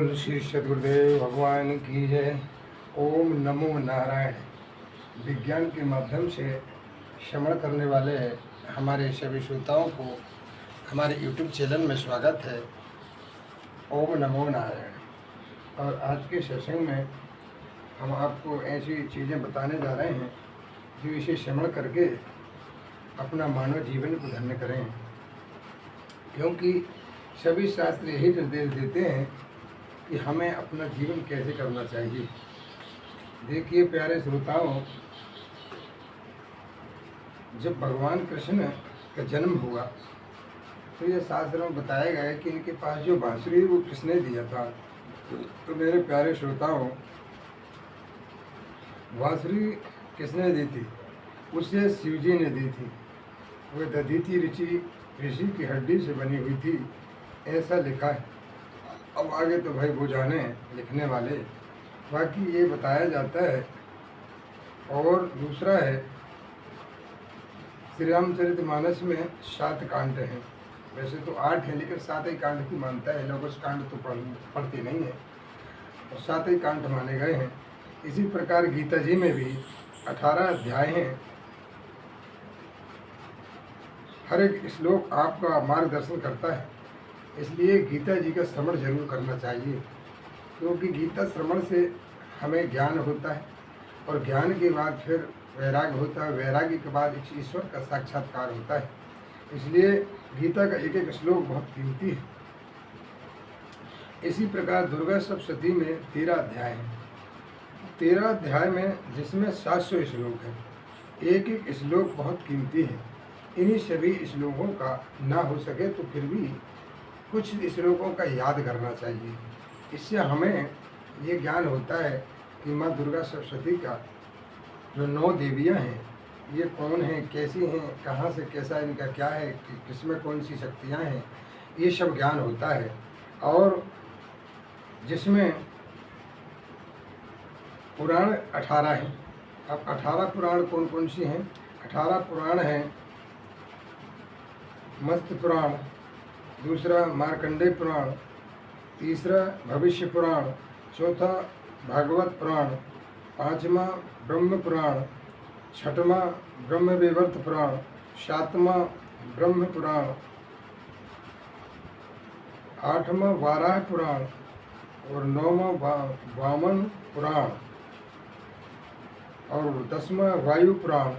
बोल श्री सद्गुरुदेव भगवान की जय। ओम नमो नारायण। विज्ञान के माध्यम से श्रवण करने वाले हमारे सभी श्रोताओं को हमारे YouTube चैनल में स्वागत है। ओम नमो नारायण। और आज के सत्संग में हम आपको ऐसी चीज़ें बताने जा रहे हैं जो इसे श्रवण करके अपना मानव जीवन को धन्य करें, क्योंकि सभी शास्त्र यही निर्देश देते हैं कि हमें अपना जीवन कैसे करना चाहिए। देखिए प्यारे श्रोताओं, जब भगवान कृष्ण का जन्म हुआ तो ये शास्त्रों में बताया गया है कि इनके पास जो बांसुरी वो किसने दिया था। तो मेरे प्यारे श्रोताओं, बांसुरी किसने दी थी? उसे शिवजी ने दी थी। वह दधीचि ऋषि की हड्डी से बनी हुई थी, ऐसा लिखा है। अब आगे तो भाई वो जाने लिखने वाले, बाकी ये बताया जाता है। और दूसरा है, श्री रामचरितमानस में 7 कांड हैं। वैसे तो 8 हैं, लेकिन 7 ही कांड की मानता है लोग। उस कांड तो पढ़ते नहीं है, और 7 ही कांड माने गए हैं। इसी प्रकार गीता जी में भी 18 अध्याय हैं। हर एक श्लोक आपका मार्गदर्शन करता है, इसलिए गीता जी का श्रवण जरूर करना चाहिए, क्योंकि गीता श्रवण से हमें ज्ञान होता है, और ज्ञान के बाद फिर वैराग्य होता है, वैराग्य के बाद ईश्वर का साक्षात्कार होता है। इसलिए गीता का एक एक श्लोक बहुत कीमती है। इसी प्रकार दुर्गा सप्तशती में 13 अध्याय हैं। 13 अध्याय में जिसमें 700 श्लोक हैं। एक एक श्लोक बहुत कीमती है। इन्हीं सभी श्लोकों का ना हो सके तो फिर भी कुछ श्लोकों का याद करना चाहिए। इससे हमें ये ज्ञान होता है कि माँ दुर्गा सप्तशती का जो 9 देवियाँ हैं, ये कौन हैं, कैसी हैं, कहाँ से कैसा इनका क्या है, किसमें कौन सी शक्तियाँ हैं, ये सब ज्ञान होता है। और जिसमें पुराण 18 हैं। अब 18 पुराण कौन कौन सी हैं? 18 पुराण हैं मत्स्य पुराण, दूसरा मार्कंडेय पुराण, तीसरा भविष्य पुराण, चौथा भागवत पुराण, 5वां ब्रह्म पुराण, 6वां ब्रह्म वैवर्त पुराण, 7वां ब्रह्म पुराण, 8वां वाराह पुराण, और 9वां वामन पुराण, और 10वां वायु पुराण,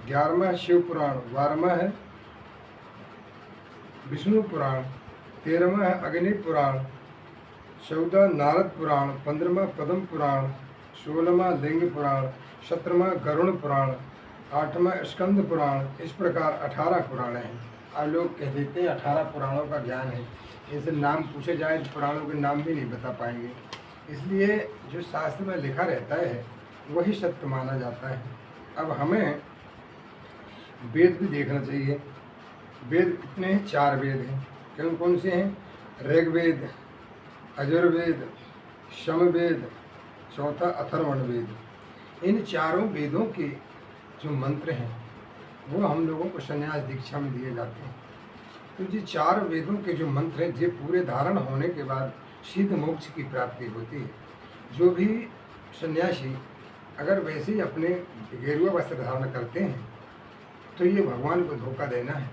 11वां शिव पुराण, 12वां है विष्णु पुराण, 13वां है अग्नि पुराण, 14वां नारद पुराण, 15वां पद्म पुराण, 16वां लिंग पुराण, 17वां गरुण पुराण, 8वां स्कंद पुराण। इस प्रकार 18 पुराण हैं। अब लोग कह देते हैं 18 पुराणों का ज्ञान है। इनसे नाम पूछे जाए तो पुराणों के नाम भी नहीं बता पाएंगे। इसलिए जो शास्त्र में लिखा रहता है वही सत्य माना जाता है। अब हमें वेद भी देखना चाहिए। वेद कितने हैं? 4 वेद हैं। कौन कौन से हैं? ऋग्वेद, यजुर्वेद, सामवेद, चौथा अथर्वण वेद। इन चारों वेदों के जो मंत्र हैं वो हम लोगों को संन्यास दीक्षा में दिए जाते हैं। तो ये 4 वेदों के जो मंत्र हैं, ये पूरे धारण होने के बाद सिद्ध मोक्ष की प्राप्ति होती है। जो भी सन्यासी अगर वैसे ही अपने गेरुआ वस्त्र धारण करते हैं तो ये भगवान को धोखा देना है,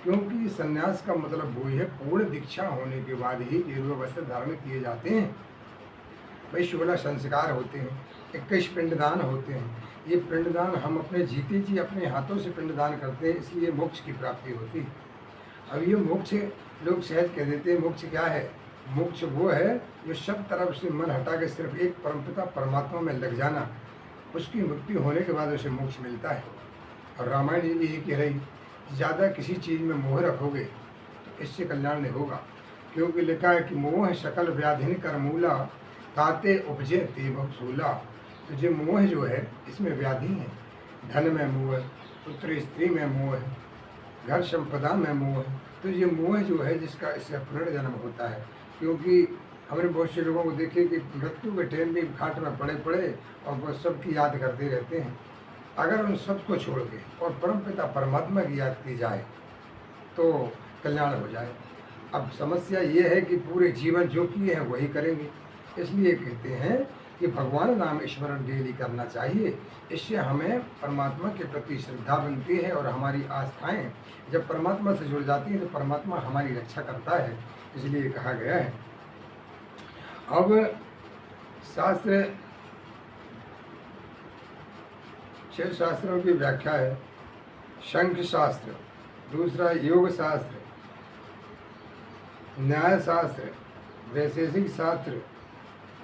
क्योंकि सन्यास का मतलब वो है पूर्ण दीक्षा होने के बाद ही गेरुआ वस्त्र धारण किए जाते हैं। भाई 16 संस्कार होते हैं, 21 पिंडदान होते हैं। ये पिंडदान हम अपने जीते जी अपने हाथों से पिंडदान करते हैं, इसलिए मोक्ष की प्राप्ति होती है। अब ये मोक्ष लोग सहज कह देते हैं। मोक्ष क्या है? मोक्ष वो है जो सब तरफ से मन हटा के सिर्फ एक परमपिता परमात्मा में लग जाना। उसकी मृत्यु होने के बाद उसे मोक्ष मिलता है। और रामायण ये भी यही कह रही, ज़्यादा किसी चीज़ में मोह रखोगे तो इससे कल्याण नहीं होगा, क्योंकि लिखा है कि मोह सकल व्याधिन कर मूला, ताते उपजे ते बहुसूला। तो जो मोह जो है इसमें व्याधि है। धन में मोह, पुत्र स्त्री में मोह, घर संपदा में मोह। तो ये मोह जो है जिसका इसका पुनर्जन्म होता है। क्योंकि हमने बहुत से लोगों को देखे कि मृत्यु के टाइम भी घाट में पड़े पड़े और वो सबकी याद करते रहते हैं। अगर उन सबको छोड़ के और परमपिता परमात्मा की याद की जाए तो कल्याण हो जाए। अब समस्या ये है कि पूरे जीवन जो किए हैं वही करेंगे, इसलिए कहते हैं कि भगवान नाम स्मरण डेली करना चाहिए। इससे हमें परमात्मा के प्रति श्रद्धा बनती है और हमारी आस्थाएं जब परमात्मा से जुड़ जाती हैं तो परमात्मा हमारी रक्षा करता है, इसलिए कहा गया है। अब शास्त्र 6 शास्त्रों की व्याख्या है। शंख शास्त्र, दूसरा योग शास्त्र, न्याय शास्त्र, वैशेषिक शास्त्र,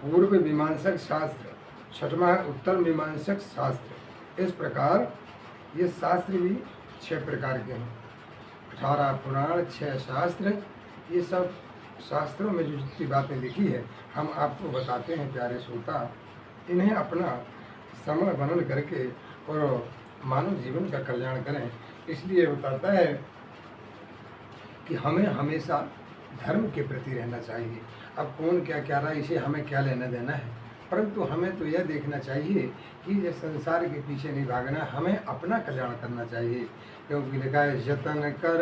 पूर्व मीमांसक शास्त्र, छठवां उत्तर मीमांसक शास्त्र। इस प्रकार ये शास्त्र भी 6 प्रकार के हैं। 18 पुराण, 6 शास्त्र, ये सब शास्त्रों में जो जितनी बातें लिखी है हम आपको बताते हैं प्यारे श्रोता। इन्हें अपना समय बनन करके और मानव जीवन का कल्याण करें, इसलिए बताता है कि हमें हमेशा धर्म के प्रति रहना चाहिए। अब कौन क्या कह रहा है इसे हमें क्या लेना देना है, परंतु हमें तो यह देखना चाहिए कि ये संसार के पीछे नहीं भागना, हमें अपना कल्याण करना चाहिए। क्योंकि लिखा है जतन कर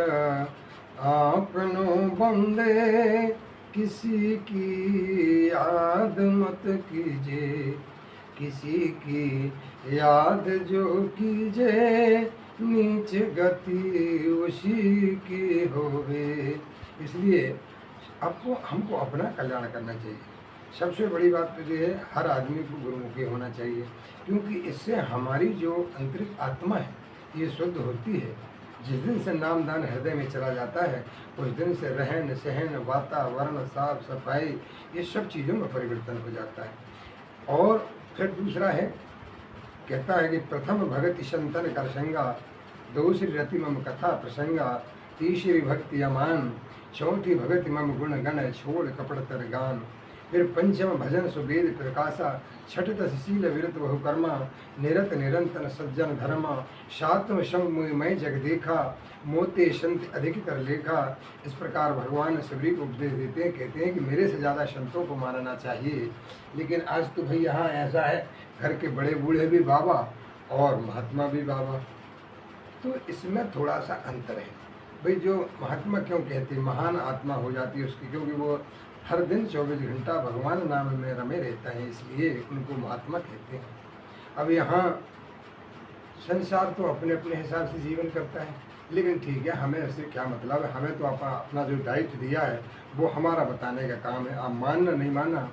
आपनो बंदे, किसी की याद मत कीजिए, किसी की याद जो कीजिए, नीच गति उसी की होवे। इसलिए आपको हमको अपना कल्याण करना चाहिए। सबसे बड़ी बात तो ये है हर आदमी को गुरुमुखी होना चाहिए, क्योंकि इससे हमारी जो आंतरिक आत्मा है ये शुद्ध होती है। जिस दिन से नामदान हृदय में चला जाता है उस दिन से रहन सहन, वातावरण, साफ सफाई, ये सब चीज़ों में परिवर्तन हो जाता है। और फिर दूसरा है, कहता है कि प्रथम भगति संतन कर संगा, दूसरी रति मम कथा प्रसंगा, तीसरी भक्ति अमान, चौथी भगति मम गुण गण, छोड़ कपड़ तर गान। फिर पंचम भजन सुवेद प्रकाशा, छठ दस शील विरत बहुकर्मा, निरत निरंतन सज्जन धर्मा, सातम संग मैं जग देखा, मोते संत अधिक कर लेखा। इस प्रकार भगवान सबरी को उपदेश देते हैं, कहते हैं कि मेरे से ज़्यादा संतों को मानना चाहिए। लेकिन आज तो भाई यहाँ ऐसा है, घर के बड़े बूढ़े भी बाबा और महात्मा भी बाबा, तो इसमें थोड़ा सा अंतर है। भाई जो महात्मा क्यों कहते हैं, महान आत्मा हो जाती है उसकी, क्योंकि वो हर दिन 24 घंटा भगवान नाम में रमे रहता है, इसलिए उनको महात्मा कहते हैं। अब यहाँ संसार तो अपने अपने हिसाब से जीवन करता है, लेकिन ठीक है, हमें इससे क्या मतलब है। हमें तो अपना जो दायित्व दिया है वो हमारा बताने का काम है। आप मानना नहीं मानना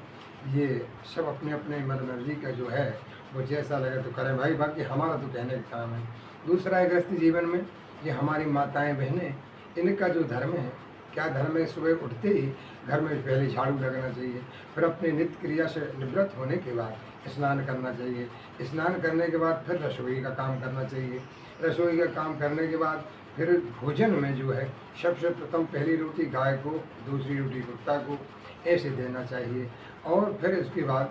ये सब अपने अपने मन मर्जी का जो है वो जैसा लगे तो करें भाई, बाकी हमारा तो कहने का काम है। दूसरा है गृहस्थी जीवन में ये हमारी माताएं बहनें, इनका जो धर्म है, क्या धर्म है, सुबह उठते ही घर में पहले झाड़ू लगना चाहिए, फिर अपनी नित्य क्रिया से निवृत्त होने के बाद स्नान करना चाहिए, स्नान करने के बाद फिर रसोई का काम करना चाहिए, रसोई का काम करने के बाद फिर भोजन में जो है सबसे प्रथम पहली रोटी गाय को, दूसरी रोटी कुत्ता को, ऐसे देना चाहिए। और फिर इसके बाद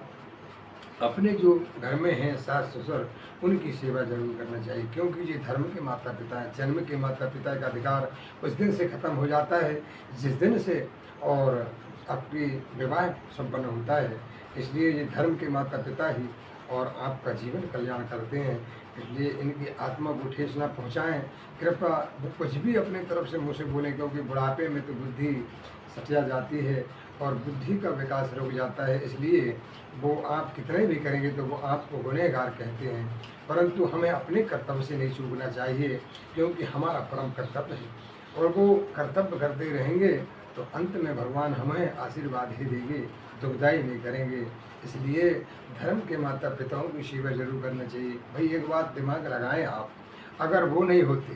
अपने जो घर में हैं सास ससुर, उनकी सेवा जरूर करना चाहिए, क्योंकि ये धर्म के माता पिता हैं। जन्म के माता पिता का अधिकार उस दिन से ख़त्म हो जाता है जिस दिन से और आपकी विवाह संपन्न होता है। इसलिए ये धर्म के माता पिता ही और आपका जीवन कल्याण करते हैं, इसलिए इनकी आत्मा को ठेस न पहुँचाएँ। कृपया वो कुछ भी अपने तरफ से मुँह से बोलें, क्योंकि बुढ़ापे में तो बुद्धि सटिया जाती है और बुद्धि का विकास रुक जाता है। इसलिए वो आप कितने भी करेंगे तो वो आपको गुनहगार कहते हैं, परंतु हमें अपने कर्तव्य से नहीं चूकना चाहिए, क्योंकि हमारा परम कर्तव्य है। और वो कर्तव्य करते रहेंगे तो अंत में भगवान हमें आशीर्वाद ही देंगे, दुखदाई नहीं करेंगे। इसलिए धर्म के माता पिताओं की सेवा जरूर करना चाहिए। भाई एक बात दिमाग लगाएं आप, अगर वो नहीं होते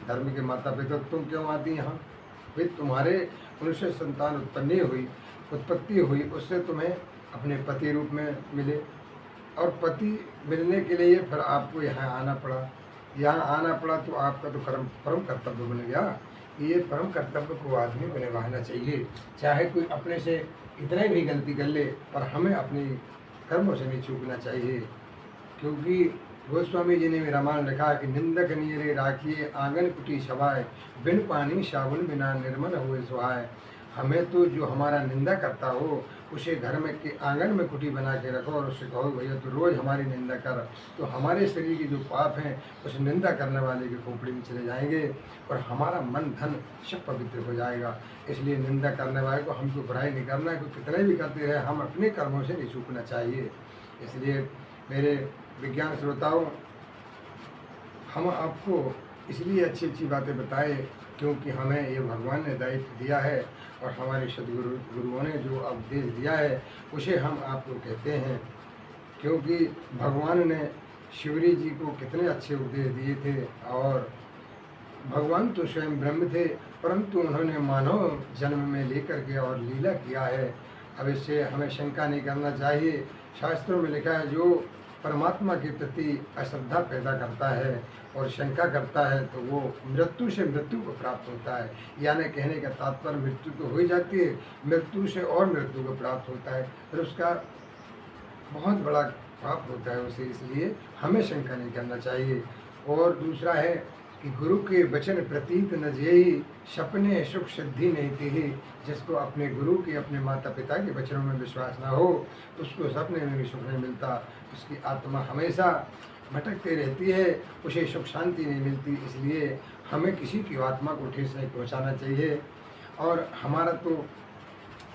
धर्म के माता पिता, तुम क्यों आती यहाँ? भाई तुम्हारे उनसे संतान उत्पत्ति हुई, उससे तुम्हें अपने पति रूप में मिले, और पति मिलने के लिए फिर आपको यहाँ आना पड़ा। यहाँ आना पड़ा तो आपका तो परम कर्तव्य बन गया। ये परम कर्तव्य को आदमी को निभाना चाहिए, चाहे कोई अपने से इतना भी गलती कर ले, पर हमें अपनी कर्मों से नहीं चूकना चाहिए। क्योंकि गोस्वामी जी ने भी रामायण लिखा है कि निंदक नीरे राखिए, आंगन कुटी छवाए, बिन पानी साबुन बिना निर्मल हुए सुहाए। हमें तो जो हमारा निंदा करता हो उसे घर में के आंगन में कुटी बना के रखो और उससे कहो भैया तो रोज़ हमारी निंदा कर, तो हमारे शरीर की जो पाप हैं उस निंदा करने वाले की खोपड़ी में चले जाएंगे और हमारा मन धन सब पवित्र हो जाएगा। इसलिए निंदा करने वाले को हमको बुराई नहीं करना है, क्योंकि कितने भी करते रहे हम अपने कर्मों से नहीं चूकना चाहिए। इसलिए मेरे विज्ञान श्रोताओं, हम आपको इसलिए अच्छी अच्छी बातें बताए क्योंकि हमें ये भगवान ने दायित्व दिया है और हमारे गुरुओं ने जो उपदेश दिया है उसे हम आपको कहते हैं। क्योंकि भगवान ने शिवरी जी को कितने अच्छे उपदेश दिए थे और भगवान तो स्वयं ब्रह्म थे, परंतु उन्होंने मानव जन्म में लेकर के और लीला किया है। अब इससे हमें शंका नहीं करना चाहिए। शास्त्रों में लिखा है जो परमात्मा के प्रति अश्रद्धा पैदा करता है और शंका करता है तो वो मृत्यु से मृत्यु को प्राप्त होता है। यानी कहने का तात्पर्य मृत्यु तो हो ही जाती है, मृत्यु से और मृत्यु को प्राप्त होता है, फिर उसका बहुत बड़ा पाप होता है उसे। इसलिए हमें शंका नहीं करना चाहिए। और दूसरा है कि गुरु के वचन प्रतीत न जेहि, सपने सुख सिद्धि नहीं थी। जिसको अपने गुरु के, अपने माता पिता के वचनों में विश्वास ना हो उसको सपने में भी सुख नहीं मिलता, उसकी आत्मा हमेशा भटकती रहती है, उसे सुख शांति नहीं मिलती। इसलिए हमें किसी की आत्मा को ठेस नहीं पहुँचाना चाहिए। और हमारा तो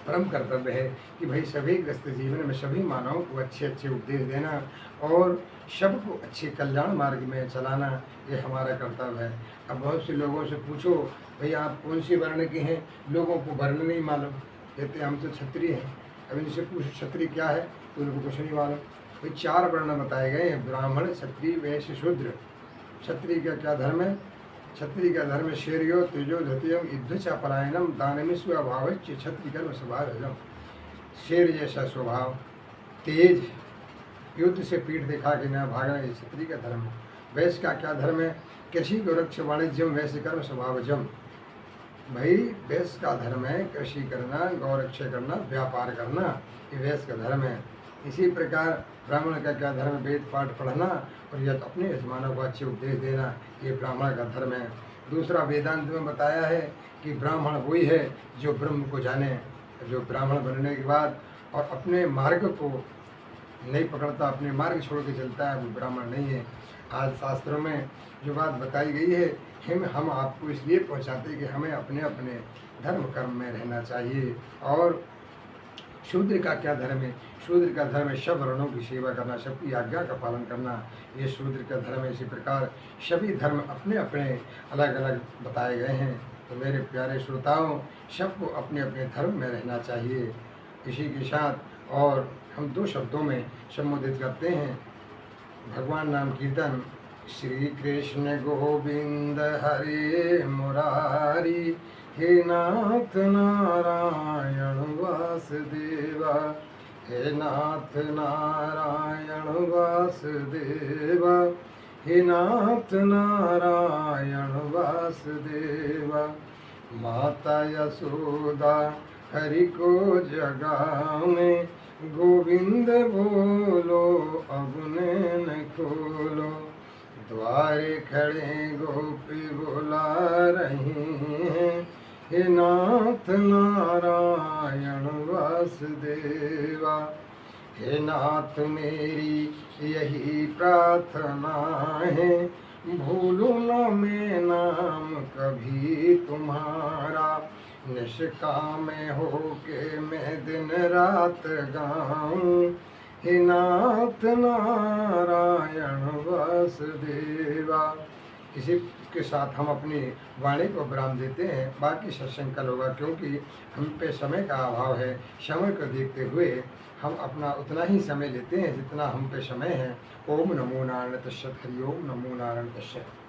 परम कर्तव्य है कि भाई सभी ग्रस्त जीवन में सभी मानवों को अच्छे अच्छे उपदेश देना और सबको अच्छे कल्याण मार्ग में चलाना, ये हमारा कर्तव्य है। अब बहुत से लोगों से पूछो भाई आप कौन सी वर्ण के हैं, लोगों को वर्ण नहीं मालूम, कहते हम तो क्षत्रिय हैं। अब इनसे पूछो क्षत्रिय क्या है तो उनको कुछ नहीं मालूम। भाई 4 वर्ण बताए गए हैं, ब्राह्मण क्षत्रिय वैश्य शूद्र। क्षत्रिय का क्या धर्म है? क्षत्रिय का धर्म शेरियो तेजो धतियम युद्ध पलायनम दानमिस्व अभाव क्षत्रिय कर्म स्वभाव। शेर जैसा स्वभाव, तेज, युद्ध से पीठ दिखा के न भागना, ये क्षत्रिय का धर्म है। वैश्य का क्या धर्म है? कृषि गोरक्ष वाणिज्यम वैश्य कर्म स्वभावजम। भाई वैश्य का धर्म है कृषि करना, गौरक्षा करना, व्यापार करना, ये वैश्य का धर्म है। इसी प्रकार ब्राह्मण का क्या धर्म? वेद पाठ पढ़ना और यह अपने यजमानों को अच्छे उपदेश देना, ये ब्राह्मण का धर्म है। दूसरा वेदांत में बताया है कि ब्राह्मण वही है जो ब्रह्म को जाने, जो ब्राह्मण बनने के बाद और अपने मार्ग को नहीं पकड़ता, अपने मार्ग छोड़ के चलता है, वो ब्राह्मण नहीं है। आज शास्त्रों में जो बात बताई गई है हम आपको इसलिए पहुँचाते कि हमें अपने अपने धर्म कर्म में रहना चाहिए। और शूद्र का क्या धर्म है? शूद्र का धर्म है सब वर्णों की सेवा करना, सबकी आज्ञा का पालन करना, ये शूद्र का धर्म है। इसी प्रकार सभी धर्म अपने अपने अलग अलग बताए गए हैं। तो मेरे प्यारे श्रोताओं, सबको अपने अपने धर्म में रहना चाहिए। इसी के साथ और हम 2 शब्दों में संबोधित करते हैं भगवान नाम कीर्तन। श्री कृष्ण गोविंद हरे मुरारी, हे नाथ नारायण वासुदेवा, हे नाथ नारायण वासुदेवा, हे नाथ नारायण वासुदेवा। माता यशोदा हरि को जगावे, गोविंद बोलो अब नैन खोलो, द्वारे खड़े गोपी बुला रही हैं, हे नाथ नारायण वासुदेवा। हे नाथ मेरी यही प्रार्थना है, भूलूं न मैं नाम कभी तुम्हारा, निष्काम हो के मैं दिन रात गाऊं, हे नाथ नारायण वासुदेवा। इसी के साथ हम अपनी वाणी को विराम देते हैं। बाकी सत्संग कल होगा, क्योंकि हम पे समय का अभाव है। समय को देखते हुए हम अपना उतना ही समय लेते हैं जितना हम पे समय है। ओम नमो नारायण तस्सत्। हरि ओम नमो नारायण तस्सत्।